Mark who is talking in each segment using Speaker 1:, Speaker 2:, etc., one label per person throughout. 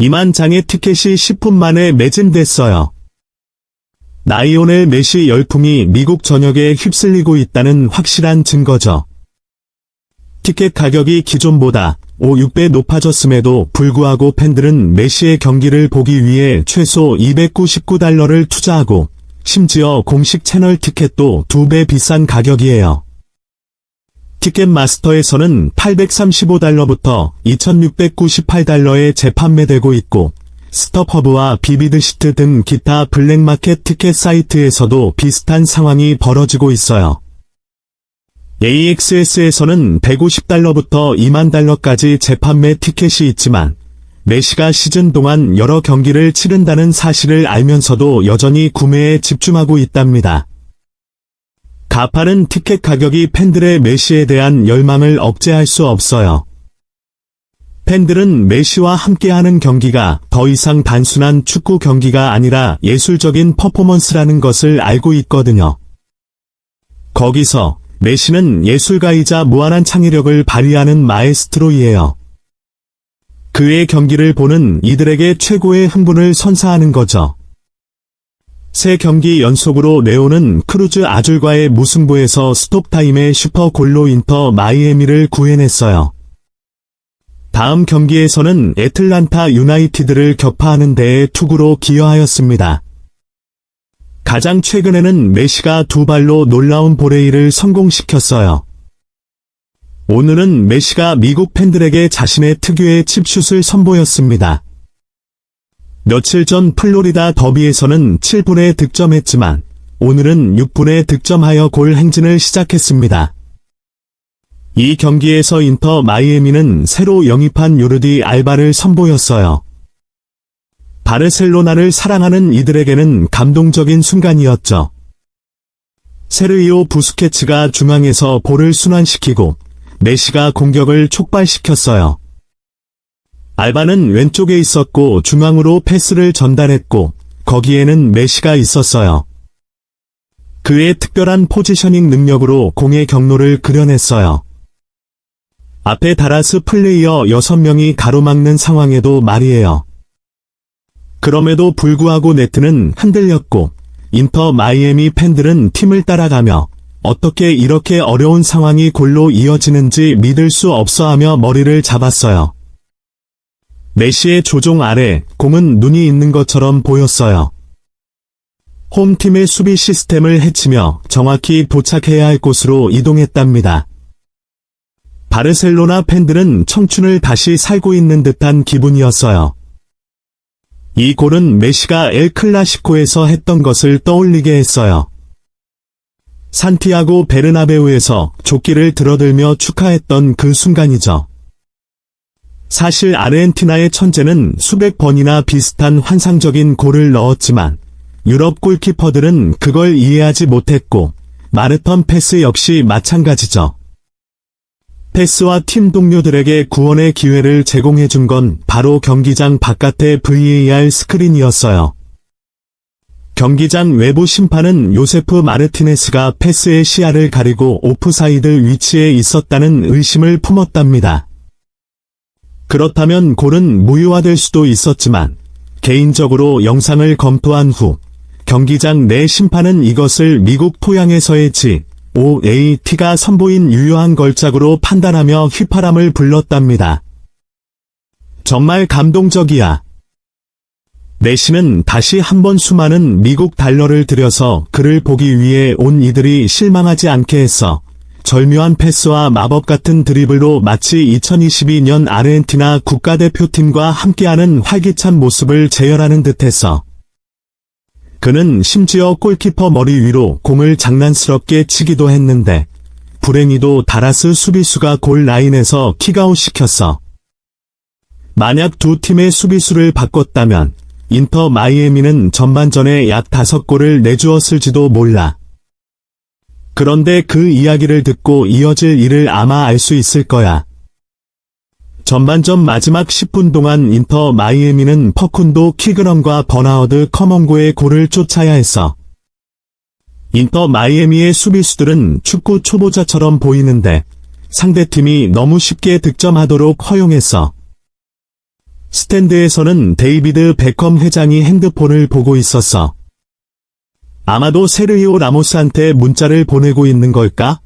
Speaker 1: 2만 장의 티켓이 10분 만에 매진됐어요. 라이오넬 메시 열풍이 미국 전역에 휩쓸리고 있다는 확실한 증거죠. 티켓 가격이 기존보다 5-6배 높아졌음에도 불구하고 팬들은 메시의 경기를 보기 위해 최소 $299를 투자하고 심지어 공식 채널 티켓도 2배 비싼 가격이에요. 티켓마스터에서는 $835부터 $2698에 재판매되고 있고 스톱허브와 비비드시트 등 기타 블랙마켓 티켓 사이트에서도 비슷한 상황이 벌어지고 있어요. AXS에서는 $150부터 $20,000까지 재판매 티켓이 있지만 메시가 시즌 동안 여러 경기를 치른다는 사실을 알면서도 여전히 구매에 집중하고 있답니다. 가파른 티켓 가격이 팬들의 메시에 대한 열망을 억제할 수 없어요. 팬들은 메시와 함께하는 경기가 더 이상 단순한 축구 경기가 아니라 예술적인 퍼포먼스라는 것을 알고 있거든요. 거기서 메시는 예술가이자 무한한 창의력을 발휘하는 마에스트로이에요. 그의 경기를 보는 이들에게 최고의 흥분을 선사하는 거죠. 세 경기 연속으로 레오는 크루즈 아줄과의 무승부에서 스톱타임의 슈퍼골로 인터 마이애미를 구해냈어요. 다음 경기에서는 애틀란타 유나이티드를 격파하는 데에 투구로 기여하였습니다. 가장 최근에는 메시가 두 발로 놀라운 보레이를 성공시켰어요. 오늘은 메시가 미국 팬들에게 자신의 특유의 칩슛을 선보였습니다. 며칠 전 플로리다 더비에서는 7분에 득점했지만 오늘은 6분에 득점하여 골 행진을 시작했습니다. 이 경기에서 인터 마이애미는 새로 영입한 요르디 알바를 선보였어요. 바르셀로나를 사랑하는 이들에게는 감동적인 순간이었죠. 세르히오 부스케츠가 중앙에서 볼을 순환시키고 메시가 공격을 촉발시켰어요. 알바는 왼쪽에 있었고 중앙으로 패스를 전달했고 거기에는 메시가 있었어요. 그의 특별한 포지셔닝 능력으로 공의 경로를 그려냈어요. 앞에 다라스 플레이어 6명이 가로막는 상황에도 말이에요. 그럼에도 불구하고 네트는 흔들렸고 인터 마이애미 팬들은 팀을 따라가며 어떻게 이렇게 어려운 상황이 골로 이어지는지 믿을 수 없어하며 머리를 잡았어요. 메시의 조종 아래 공은 눈이 있는 것처럼 보였어요. 홈팀의 수비 시스템을 해치며 정확히 도착해야 할 곳으로 이동했답니다. 바르셀로나 팬들은 청춘을 다시 살고 있는 듯한 기분이었어요. 이 골은 메시가 엘 클라시코에서 했던 것을 떠올리게 했어요. 산티아고 베르나베우에서 조끼를 들어들며 축하했던 그 순간이죠. 사실 아르헨티나의 천재는 수백 번이나 비슷한 환상적인 골을 넣었지만 유럽 골키퍼들은 그걸 이해하지 못했고 마르턴 패스 역시 마찬가지죠. 패스와 팀 동료들에게 구원의 기회를 제공해준 건 바로 경기장 바깥의 VAR 스크린이었어요. 경기장 외부 심판은 요세프 마르티네스가 패스의 시야를 가리고 오프사이드 위치에 있었다는 의심을 품었답니다. 그렇다면 골은 무효화될 수도 있었지만 개인적으로 영상을 검토한 후 경기장 내 심판은 이것을 미국 토양에서의 GOAT가 선보인 유효한 걸작으로 판단하며 휘파람을 불렀답니다. 정말 감동적이야. 메시는 다시 한번 수많은 미국 달러를 들여서 그를 보기 위해 온 이들이 실망하지 않게 했어. 절묘한 패스와 마법 같은 드리블로 마치 2022년 아르헨티나 국가대표팀과 함께하는 활기찬 모습을 재현하는 듯했어. 그는 심지어 골키퍼 머리 위로 공을 장난스럽게 치기도 했는데 불행히도 다라스 수비수가 골 라인에서 킥아웃 시켰어. 만약 두 팀의 수비수를 바꿨다면 인터 마이애미는 전반전에 약 5골을 내주었을지도 몰라. 그런데 그 이야기를 듣고 이어질 일을 아마 알 수 있을 거야. 전반전 마지막 10분 동안 인터 마이애미는 퍼쿤도 키그런과 버나어드 커먼고의 골을 쫓아야 했어. 인터 마이애미의 수비수들은 축구 초보자처럼 보이는데 상대팀이 너무 쉽게 득점하도록 허용했어. 스탠드에서는 데이비드 베컴 회장이 핸드폰을 보고 있었어. 아마도 세르히오 라모스한테 문자를 보내고 있는 걸까?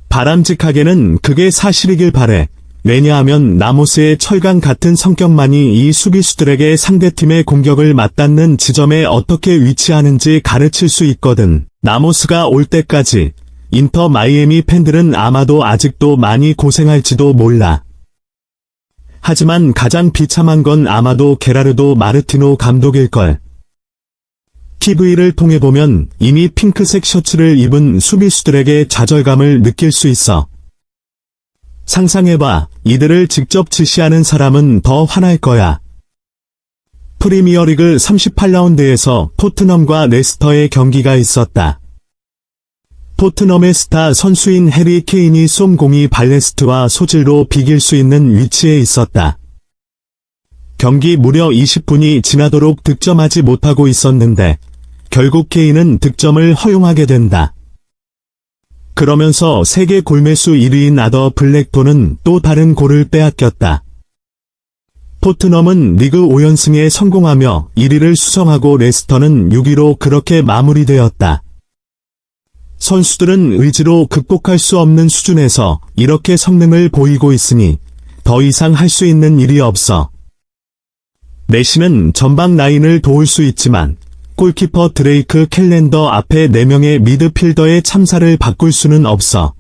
Speaker 1: 바람직하게는 그게 사실이길 바래. 왜냐하면 라모스의 철강 같은 성격만이 이 수비수들에게 상대팀의 공격을 맞닿는 지점에 어떻게 위치하는지 가르칠 수 있거든. 라모스가 올 때까지 인터 마이애미 팬들은 아마도 아직도 많이 고생할지도 몰라. 하지만 가장 비참한 건 아마도 게라르도 마르티노 감독일걸. TV를 통해 보면 이미 핑크색 셔츠를 입은 수비수들에게 좌절감을 느낄 수 있어. 상상해봐, 이들을 직접 지시하는 사람은 더 화날 거야. 프리미어리그 38라운드에서 토트넘과 레스터의 경기가 있었다. 토트넘의 스타 선수인 해리 케인이 쏜 공이 발레스트와 소질로 비길 수 있는 위치에 있었다. 경기 무려 20분이 지나도록 득점하지 못하고 있었는데 결국 케인은 득점을 허용하게 된다. 그러면서 세계 골매수 1위인 아더 블랙톤은 또 다른 골을 빼앗겼다. 토트넘은 리그 5연승에 성공하며 1위를 수성하고 레스터는 6위로 그렇게 마무리되었다. 선수들은 의지로 극복할 수 없는 수준에서 이렇게 성능을 보이고 있으니 더 이상 할 수 있는 일이 없어. 메시는 전방 라인을 도울 수 있지만 골키퍼 드레이크 캘렌더 앞에 4명의 미드필더의 참사를 바꿀 수는 없어.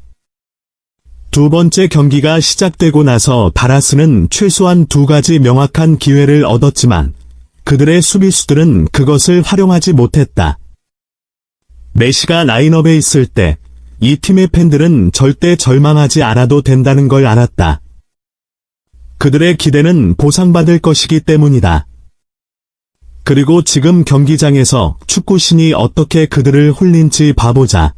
Speaker 1: 두 번째 경기가 시작되고 나서 다라스는 최소한 2가지 명확한 기회를 얻었지만 그들의 수비수들은 그것을 활용하지 못했다. 메시가 라인업에 있을 때 이 팀의 팬들은 절대 절망하지 않아도 된다는 걸 알았다. 그들의 기대는 보상받을 것이기 때문이다. 그리고 지금 경기장에서 축구신이 어떻게 그들을 홀린지 봐보자.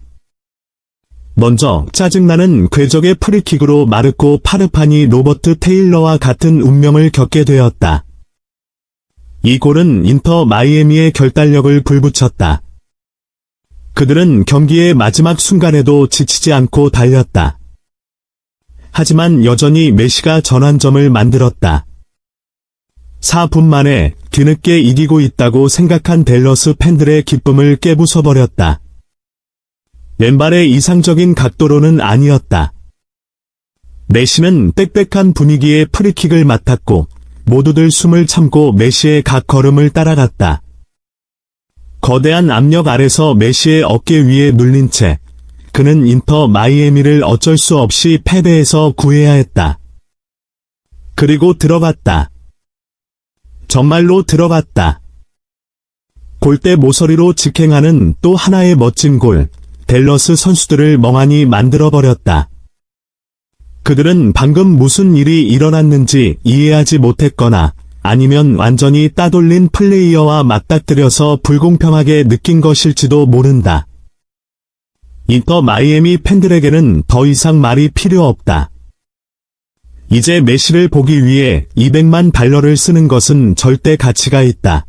Speaker 1: 먼저 짜증나는 궤적의 프리킥으로 마르코 파르판이 로버트 테일러와 같은 운명을 겪게 되었다. 이 골은 인터 마이애미의 결단력을 불붙였다. 그들은 경기의 마지막 순간에도 지치지 않고 달렸다. 하지만 여전히 메시가 전환점을 만들었다. 4분 만에 뒤늦게 이기고 있다고 생각한 댈러스 팬들의 기쁨을 깨부숴버렸다. 왼발의 이상적인 각도로는 아니었다. 메시는 빽빽한 분위기의 프리킥을 맡았고 모두들 숨을 참고 메시의 각 걸음을 따라갔다. 거대한 압력 아래서 메시의 어깨 위에 눌린 채 그는 인터 마이애미를 어쩔 수 없이 패배해서 구해야 했다. 그리고 들어갔다. 정말로 들어갔다. 골대 모서리로 직행하는 또 하나의 멋진 골, 댈러스 선수들을 멍하니 만들어버렸다. 그들은 방금 무슨 일이 일어났는지 이해하지 못했거나 아니면 완전히 따돌린 플레이어와 맞닥뜨려서 불공평하게 느낀 것일지도 모른다. 인터 마이애미 팬들에게는 더 이상 말이 필요 없다. 이제 메시를 보기 위해 $200만 쓰는 것은 절대 가치가 있다.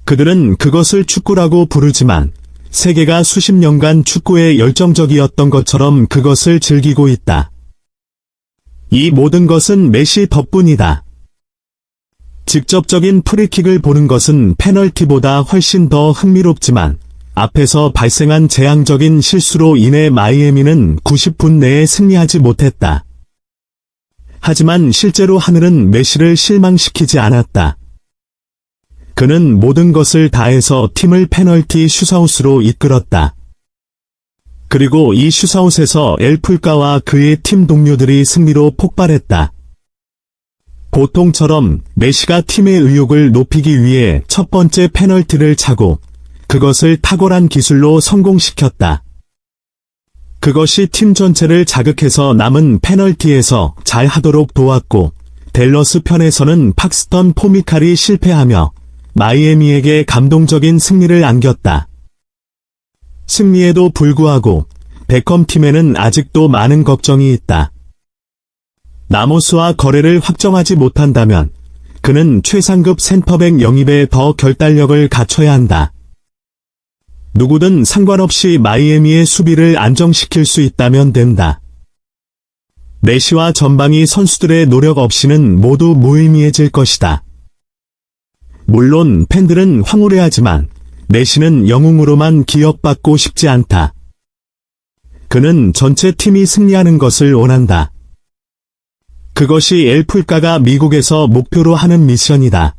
Speaker 1: 그들은 그것을 축구라고 부르지만 세계가 수십 년간 축구에 열정적이었던 것처럼 그것을 즐기고 있다. 이 모든 것은 메시 덕분이다. 직접적인 프리킥을 보는 것은 페널티보다 훨씬 더 흥미롭지만 앞에서 발생한 재앙적인 실수로 인해 마이애미는 90분 내에 승리하지 못했다. 하지만 실제로 하늘은 메시를 실망시키지 않았다. 그는 모든 것을 다해서 팀을 페널티 슈사웃으로 이끌었다. 그리고 이 슈사웃에서 엘풀가와 그의 팀 동료들이 승리로 폭발했다. 보통처럼 메시가 팀의 의욕을 높이기 위해 첫 번째 페널티를 차고 그것을 탁월한 기술로 성공시켰다. 그것이 팀 전체를 자극해서 남은 페널티에서 잘 하도록 도왔고 댈러스 편에서는 팍스턴 포미칼이 실패하며 마이애미에게 감동적인 승리를 안겼다. 승리에도 불구하고 베컴 팀에는 아직도 많은 걱정이 있다. 라모스와 거래를 확정하지 못한다면 그는 최상급 센터백 영입에 더 결단력을 갖춰야 한다. 누구든 상관없이 마이애미의 수비를 안정시킬 수 있다면 된다. 내시와 전방위 선수들의 노력 없이는 모두 무의미해질 것이다. 물론 팬들은 황홀해하지만 내시는 영웅으로만 기억받고 싶지 않다. 그는 전체 팀이 승리하는 것을 원한다. 그것이 엘풀가가 미국에서 목표로 하는 미션이다.